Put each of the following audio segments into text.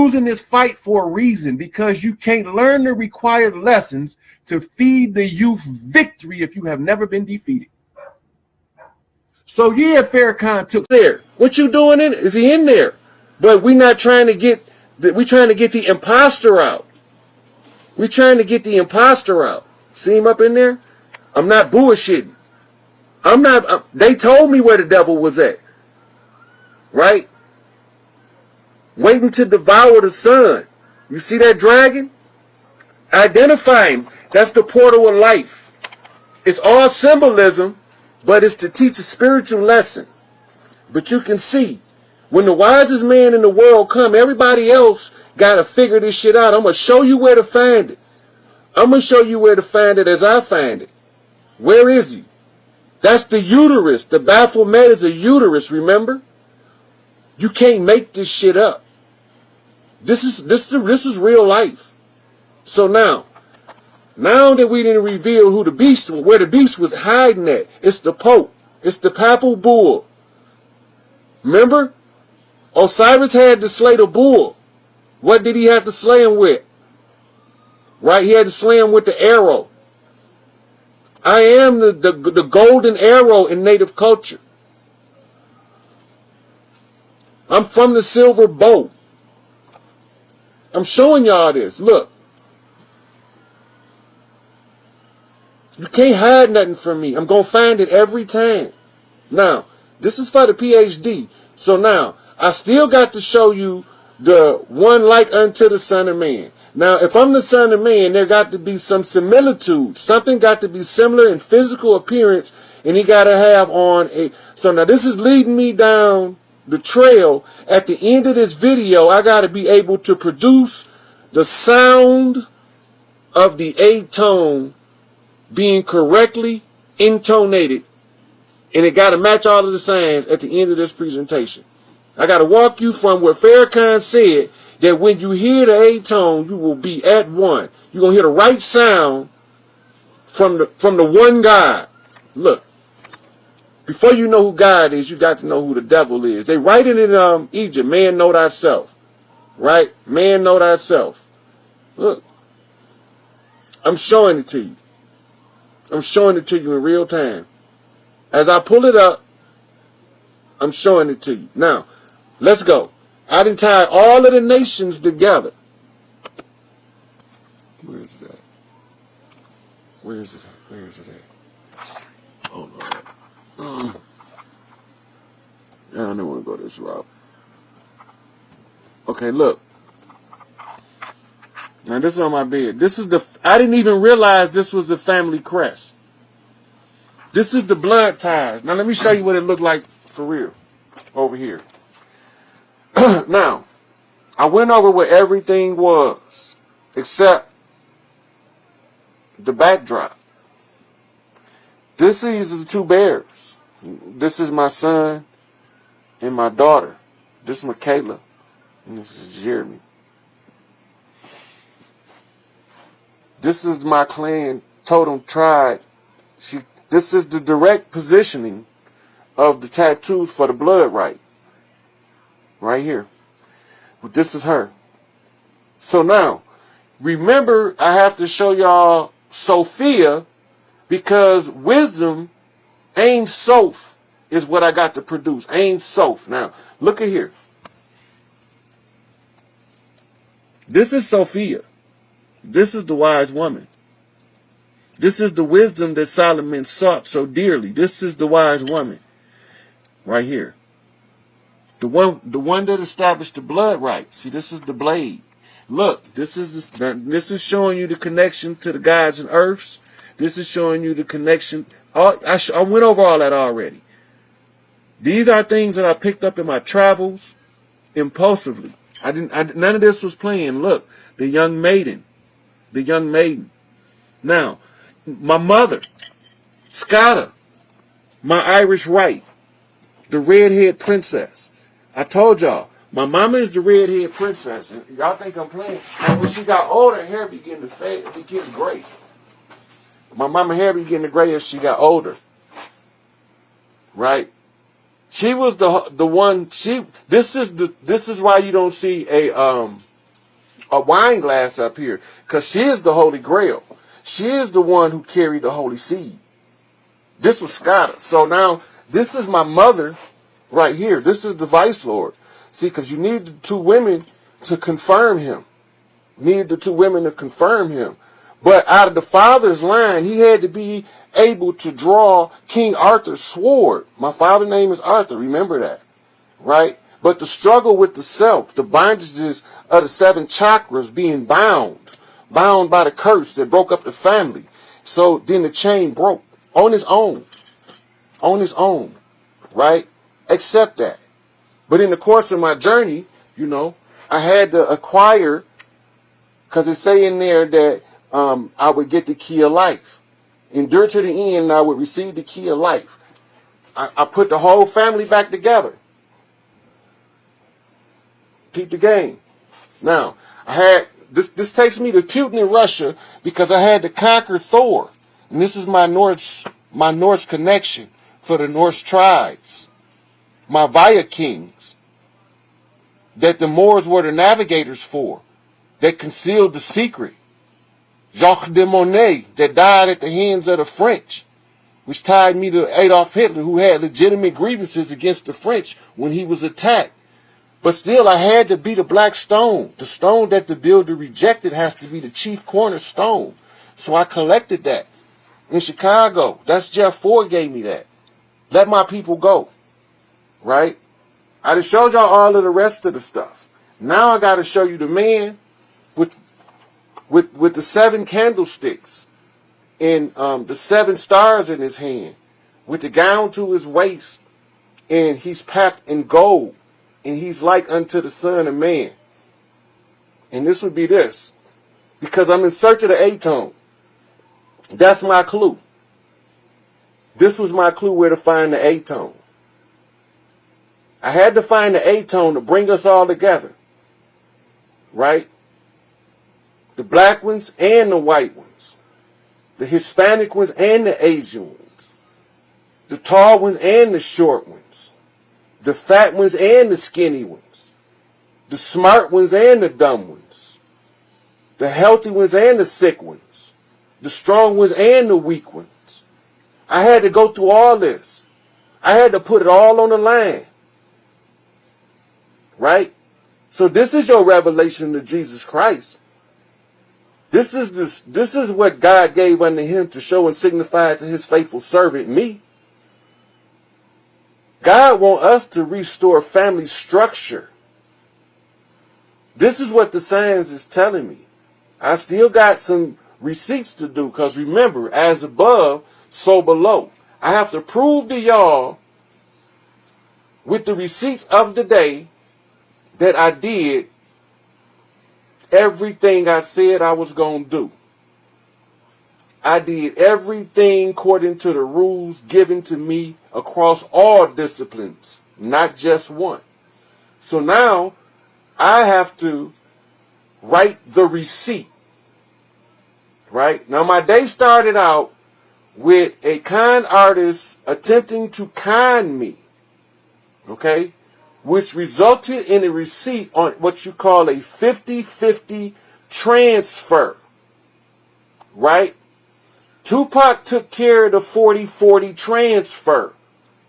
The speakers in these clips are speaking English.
losing this fight for a reason, because you can't learn the required lessons to feed the youth victory if you have never been defeated. So yeah, Farrakhan took there. What you doing in? Is he in there? But we're not trying to get. We're trying to get the imposter out. We're trying to get the imposter out. See him up in there? I'm not bullshitting. I'm not. They told me where the devil was at. Right? Waiting to devour the sun. You see that dragon? Identify him. That's the portal of life. It's all symbolism, but it's to teach a spiritual lesson. But you can see, when the wisest man in the world come, everybody else got to figure this shit out. I'm going to show you where to find it. I'm going to show you where to find it as I find it. Where is he? That's the uterus. The Baphomet is a uterus, remember? You can't make this shit up. This is real life. So now that we didn't reveal who the beast, where the beast was hiding at, it's the Pope. It's the papal bull. Remember? Osiris had to slay the bull. What did he have to slay him with? Right? He had to slay him with the arrow. I am the golden arrow in native culture. I'm from the silver bow. I'm showing y'all this. Look. You can't hide nothing from me. I'm going to find it every time. Now, this is for the PhD. So now, I still got to show you the one like unto the Son of Man. Now, if I'm the Son of Man, there got to be some similitude. Something got to be similar in physical appearance, and he got to have on a... So now this is leading me down the trail. At the end of this video, I got to be able to produce the sound of the A tone being correctly intonated, and it got to match all of the signs at the end of this presentation. I got to walk you from where Farrakhan said that when you hear the A tone, you will be at one. You're going to hear the right sound from the one God. Look, before you know who God is, you got to know who the devil is. They write it in Egypt, man know thyself. Right? Man know thyself. Look, I'm showing it to you. I'm showing it to you in real time. As I pull it up, I'm showing it to you. Now, let's go. I done tied all of the nations together. Where is it at? Where is it at? Where is it at? Oh, Lord. I don't want to go this route. Okay, look. Now, this is on my bed. This is the... I didn't even realize this was the family crest. This is the blood ties. Now, let me show you what it looked like for real. Over here. Now, I went over where everything was, except the backdrop. This is the two bears. This is my son and my daughter. This is Michaela, and this is Jeremy. This is my clan totem tribe. This is the direct positioning of the tattoos for the blood right. Right here. Well, this is her. So now, remember, I have to show y'all Sophia, because wisdom, Ein Sof, is what I got to produce. Ein Sof. Now, look at here. This is Sophia. This is the wise woman. This is the wisdom that Solomon sought so dearly. This is the wise woman. Right here. The one that established the blood right. See, this is the blade. Look, this is showing you the connection to the gods and earths. This is showing you the connection. I went over all that already. These are things that I picked up in my travels impulsively. None of this was playing. Look, the young maiden. The young maiden. Now, my mother, Scotta, my Irish right, the redhead princess. I told y'all, my mama is the redhead princess, and y'all think I'm playing. And when she got older, hair began to fade, it became gray. My mama hair began to gray as she got older. Right? She was the one. This is why you don't see a a wine glass up here, because she is the Holy Grail. She is the one who carried the Holy Seed. This was Scotta. So now, this is my mother right here. This is the Vice Lord. See, because you need the two women to confirm him. Needed the two women to confirm him. But out of the father's line, he had to be able to draw King Arthur's sword. My father's name is Arthur. Remember that. Right? But the struggle with the self, the bondages of the 7 chakras being bound by the curse that broke up the family. So then the chain broke on its own. On its own. Right? Accept that. But in the course of my journey, you know, I had to acquire, because it say in there that I would get the key of life. Endure to the end, and I would receive the key of life. I put the whole family back together. Keep the game. Now, I had this takes me to Putin in Russia, because I had to conquer Thor. And this is my Norse connection for the Norse tribes. My Vaya kings. That the Moors were the navigators for. That concealed the secret. Jacques de Monnet, that died at the hands of the French, which tied me to Adolf Hitler, who had legitimate grievances against the French when he was attacked. But still, I had to be the black stone. The stone that the builder rejected has to be the chief cornerstone. So I collected that in Chicago. That's Jeff Ford gave me that. Let my people go. Right? I just showed y'all all of the rest of the stuff. Now I got to show you the man with the 7 candlesticks and the 7 stars in his hand, with the gown to his waist, and he's packed in gold, and he's like unto the Son of Man. And this would be this, because I'm in search of the A-tone. That's my clue. This was my clue where to find the A-tone. I had to find the A-tone to bring us all together. Right? The black ones and the white ones. The Hispanic ones and the Asian ones. The tall ones and the short ones. The fat ones and the skinny ones. The smart ones and the dumb ones. The healthy ones and the sick ones. The strong ones and the weak ones. I had to go through all this. I had to put it all on the line. Right? So this is your revelation to Jesus Christ. This is what God gave unto him to show and signify to his faithful servant, me. God wants us to restore family structure. This is what the science is telling me. I still got some receipts to do, because remember, as above, so below. I have to prove to y'all with the receipts of the day that I did everything I said I was going to do. I did everything according to the rules given to me across all disciplines, not just one. So now I have to write the receipt. Right? Now my day started out with a con artist attempting to con me. Okay? Which resulted in a receipt on what you call a 50-50 transfer. Right? Tupac took care of the 40-40 transfer.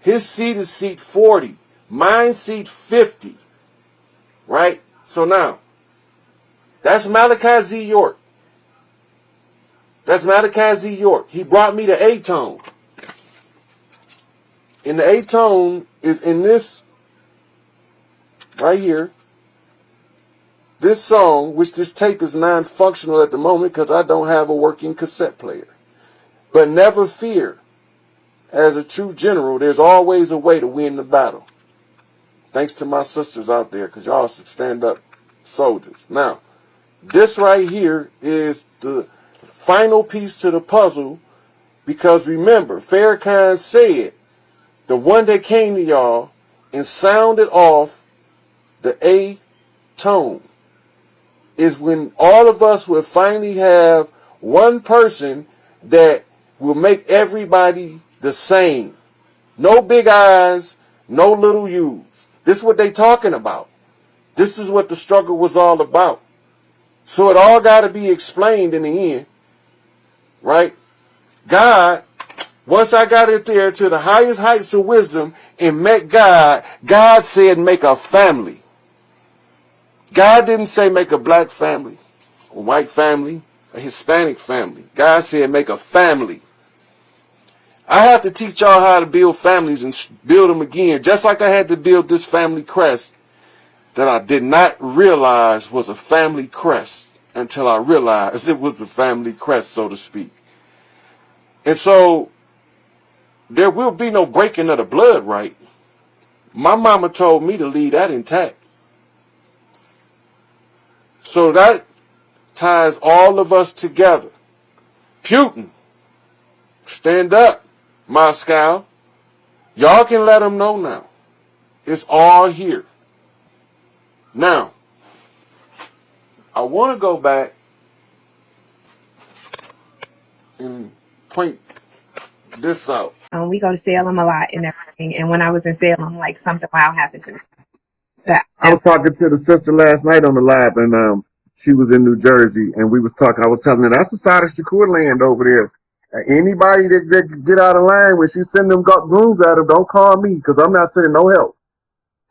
His seat is seat 40. Mine seat 50. Right? So now, that's Malachi Z. York. That's Malachi Z. York. He brought me the A-tone. And the A-tone is in this right here. This song, which this tape is non-functional at the moment because I don't have a working cassette player. But never fear. As a true general, there's always a way to win the battle. Thanks to my sisters out there, because y'all should stand up soldiers. Now, this right here is the final piece to the puzzle, because remember, Farrakhan said, the one that came to y'all and sounded off the A tone is when all of us will finally have one person that will make everybody the same. No big I's, no little U's. This is what they talking about. This is what the struggle was all about. So it all got to be explained in the end, right? God, once I got it there to the highest heights of wisdom and met God, God said make a family. God didn't say make a black family, a white family, a Hispanic family. God said make a family. I have to teach y'all how to build families and build them again, just like I had to build this family crest that I did not realize was a family crest until I realized it was a family crest, so to speak. And so there will be no breaking of the blood, right? My mama told me to leave that intact. So that ties all of us together. Putin, stand up, Moscow. Y'all can let them know now. It's all here. Now, I want to go back and point this out. We go to Salem a lot and everything. And when I was in Salem, like something wild happened to me. I was talking to the sister last night on the live, and she was in New Jersey, and we was talking. I was telling her that's the side of Shakur land over there. Anybody that get out of line when she send them goons at her, don't call me because I'm not sending no help.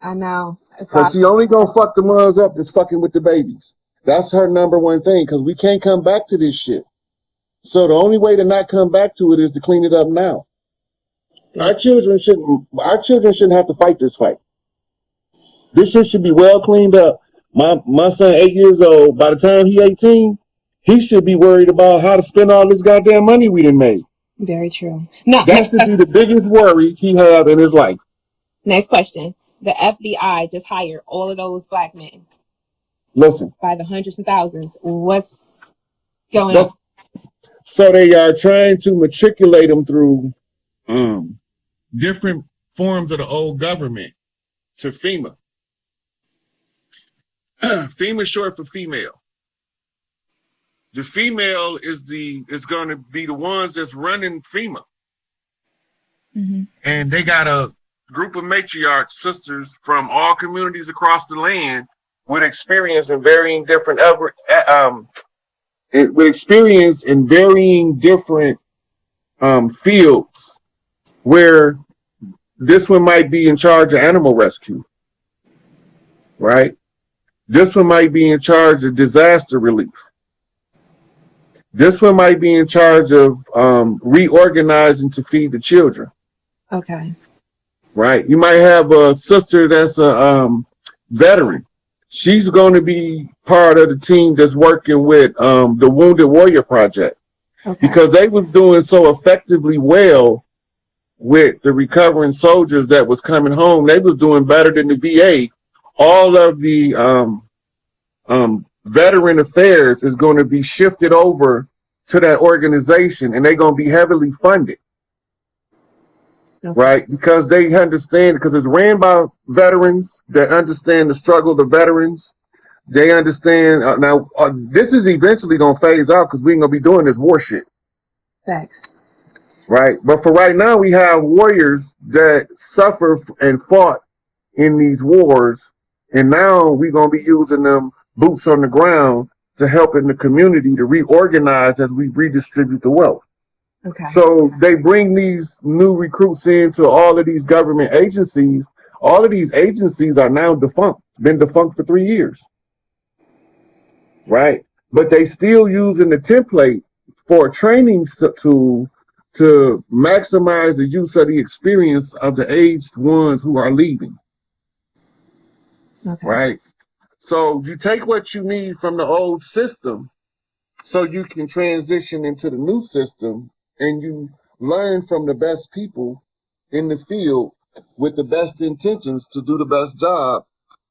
I know. Because she only gonna fuck the moms up that's fucking with the babies. That's her number one thing. Because we can't come back to this shit. So the only way to not come back to it is to clean it up now. Yeah. Our children shouldn't have to fight this fight. This shit should be well cleaned up. My son, 8 years old, by the time he 18, he should be worried about how to spend all this goddamn money we done made. Very true. No, that should be the biggest worry he have in his life. Next question. The FBI just hired all of those black men. Listen. By the hundreds and thousands. What's going on? So they are trying to matriculate them through different forms of the old government to FEMA. FEMA is short for female. The female is going to be the ones that's running FEMA. Mm-hmm. And they got a group of matriarch sisters from all communities across the land with experience in varying different fields, where this one might be in charge of animal rescue, right? This one might be in charge of disaster relief. This one might be in charge of reorganizing to feed the children. Okay. Right. You might have a sister that's a veteran. She's going to be part of the team that's working with the Wounded Warrior Project. Okay. Because they was doing so effectively well with the recovering soldiers that was coming home. They was doing better than the VA. All of the veteran affairs is going to be shifted over to that organization, and they're going to be heavily funded. Okay. Right? Because they understand, because it's ran by veterans that understand the struggle of the veterans. They understand. This is eventually going to phase out because we ain't going to be doing this war shit. Thanks. Right? But for right now, we have warriors that suffer and fought in these wars. And now we're going to be using them boots on the ground to help in the community to reorganize as we redistribute the wealth. Okay. So they bring these new recruits into all of these government agencies. All of these agencies are now defunct, been defunct for 3 years. Right? But they still using the template for a training tool to maximize the use of the experience of the aged ones who are leaving. Okay. Right? So you take what you need from the old system so you can transition into the new system, and you learn from the best people in the field with the best intentions to do the best job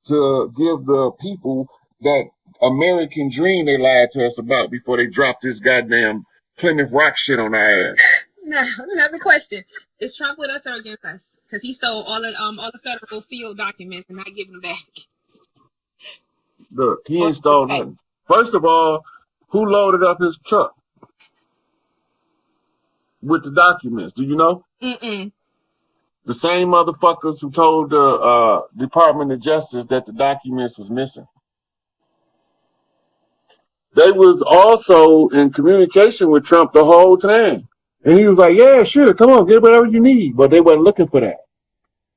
to give the people that American dream they lied to us about before they dropped this goddamn Plymouth Rock shit on our ass. Now, another question. Is Trump with us or against us? Because he stole all the federal sealed documents and not giving them back. Look, he ain't stole nothing. First of all, who loaded up his truck with the documents? Do you know? Mm-mm. The same motherfuckers who told the Department of Justice that the documents was missing. they was also in communication with Trump the whole time. And he was like, yeah, sure, come on, get whatever you need. But they wasn't looking for that.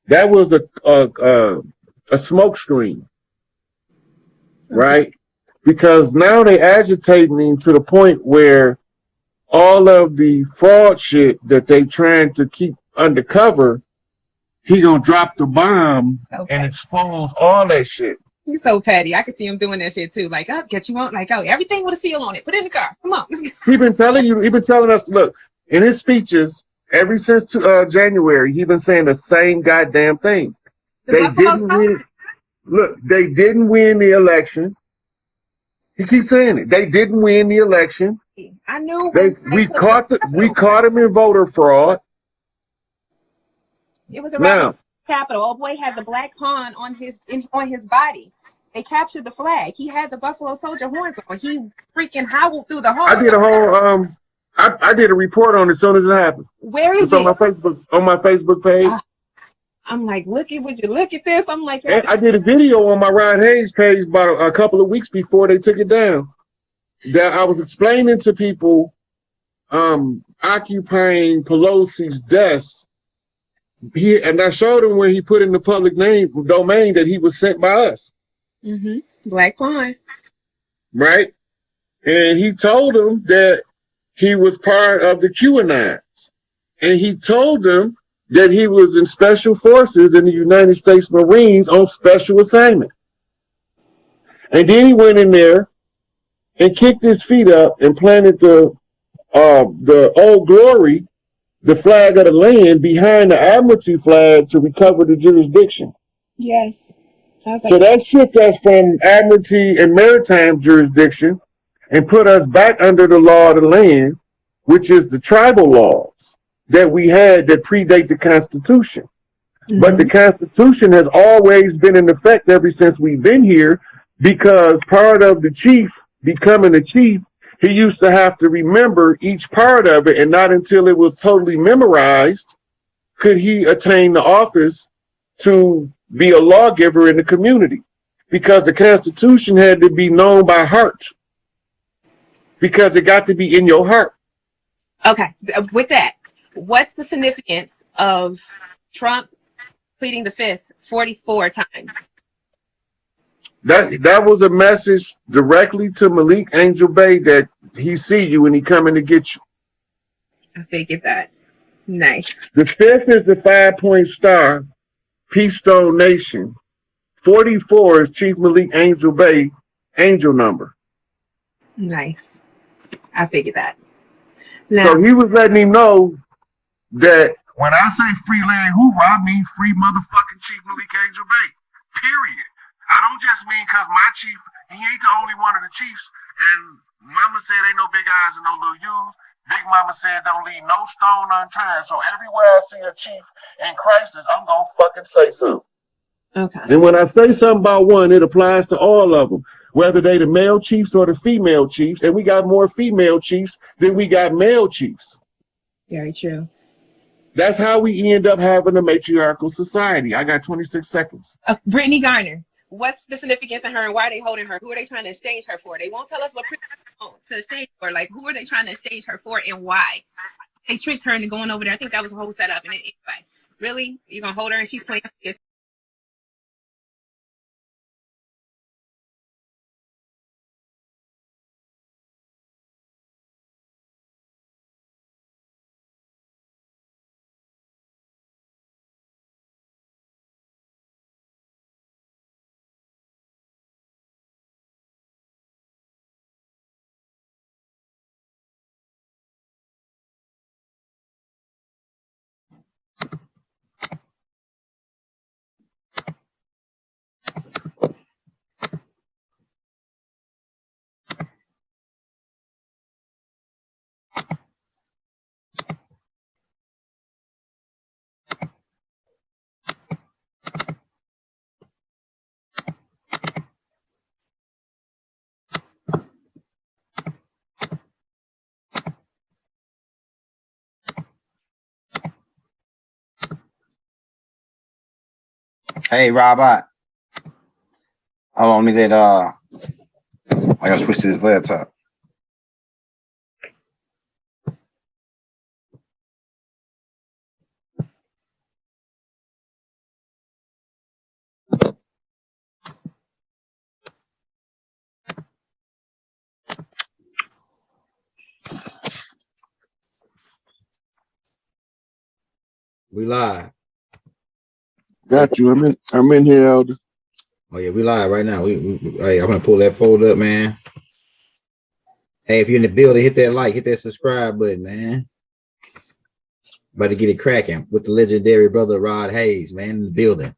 That was a smoke screen, Okay. right? Because now they agitating to the point where all of the fraud shit that they trying to keep undercover, he gonna drop the bomb and expose all that shit. He's so petty. I can see him doing that shit too. Like, oh, get you on, like, oh, everything with a seal on it. Put it in the car. Come on. He been telling us, look, in his speeches, ever since January, he been saying the same goddamn thing. The They Buffalo didn't win. Look, they didn't win the election. He keeps saying it. They didn't win the election. I knew We caught him in voter fraud. It was a Now, Capitol. Old boy had the black pawn on his body. They captured the flag. He had the Buffalo Soldier horns on. He freaking howled through the hall. I did a whole I did a report on it as soon as it happened. Where is it's on my Facebook page. I'm like, would you look at this? I'm like, I did a video on my Ryan Hayes page about a couple of weeks before they took it down. That I was explaining to people occupying Pelosi's desk. And I showed him where he put in the public domain that he was sent by us. Mm-hmm. Black pawn. Right? And he told them that he was part of the QAnons. And he told them that he was in special forces in the United States Marines on special assignment. And then he went in there and kicked his feet up and planted the Old Glory, the flag of the land, behind the Admiralty flag to recover the jurisdiction. Yes. So that shift us from Admiralty and maritime jurisdiction and put us back under the law of the land, which is the tribal laws that we had that predate the Constitution. Mm-hmm. But the Constitution has always been in effect ever since we've been here, because part of the chief becoming a chief, he used to have to remember each part of it, and not until it was totally memorized could he attain the office to be a lawgiver in the community, because the Constitution had to be known by heart, because it got to be in your heart. Okay, with that, what's the significance of Trump pleading the fifth 44 times? That was a message directly to Malik Angel Bay that he see you and he coming to get you. I figured that. Nice. The fifth is the 5-point star, Peace Stone Nation. 44 is Chief Malik Angel Bay angel number. Nice. I figured that. Now, so he was letting him know that when I say free Larry Hoover, I mean free motherfucking Chief Malik Angel Bay. Period. I don't just mean because my chief, he ain't the only one of the chiefs. And Mama said ain't no big eyes and no little U's. Big Mama said don't leave no stone unturned. So everywhere I see a chief in crisis, I'm going to fucking say something. Okay. And when I say something about one, it applies to all of them, whether they the male chiefs or the female chiefs. And we got more female chiefs than we got male chiefs. Very true. That's how we end up having a matriarchal society. I got 26 seconds. Brittany Garner. What's the significance of her and why are they holding her? Who are they trying to exchange her for? They won't tell us what to exchange for. Like, who are they trying to exchange her for and why? They tricked her into going over there. I think that was a whole setup. And anyway, really? You're going to hold her and she's playing for Hey, Robert. Hold on, let me get I gotta switch to this laptop. We live. Got you. I'm in here, Elder. Oh yeah, we live right now. Hey, I'm gonna pull that folder up, man. Hey, if you're in the building, hit that like, hit that subscribe button, man. About to get it cracking with the legendary brother Rod Hayes, man, in the building.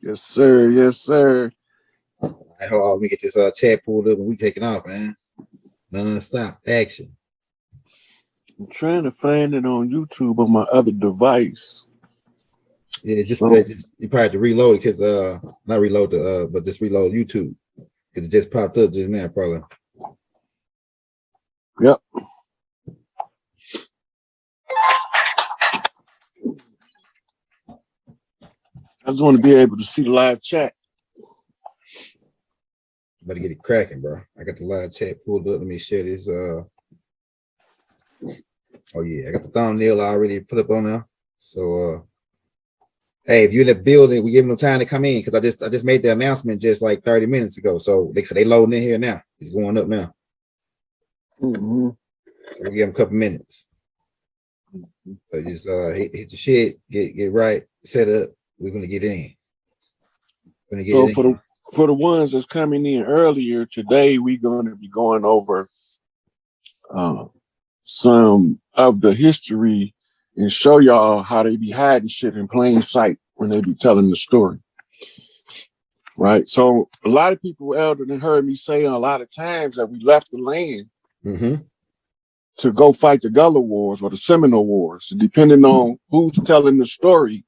Yes, sir. Yes, sir. All right, hold on, let me get this chat pulled up and we taking off, man. Non-stop action. I'm trying to find it on YouTube on my other device. Yeah, just you probably have to reload it because not reload the but just reload YouTube because it just popped up just now, probably. Yep. I just want to be able to see the live chat. Better get it cracking, bro. I got the live chat pulled up. Let me share this. Oh yeah, I got the thumbnail already put up on there. So hey, if you're in the building, we give them time to come in because I just made the announcement just like 30 minutes ago. So they loading in here now. It's going up now. Mm-hmm. So we give them a couple minutes. So just hit the shit, get right, set up. We're gonna get in. So for the ones that's coming in earlier today, we're going to be going over some of the history and show y'all how they be hiding shit in plain sight when they be telling the story. Right. So a lot of people, Elder, than heard me say a lot of times that we left the land to go fight the Gullah Wars or the Seminole Wars, depending on who's telling the story.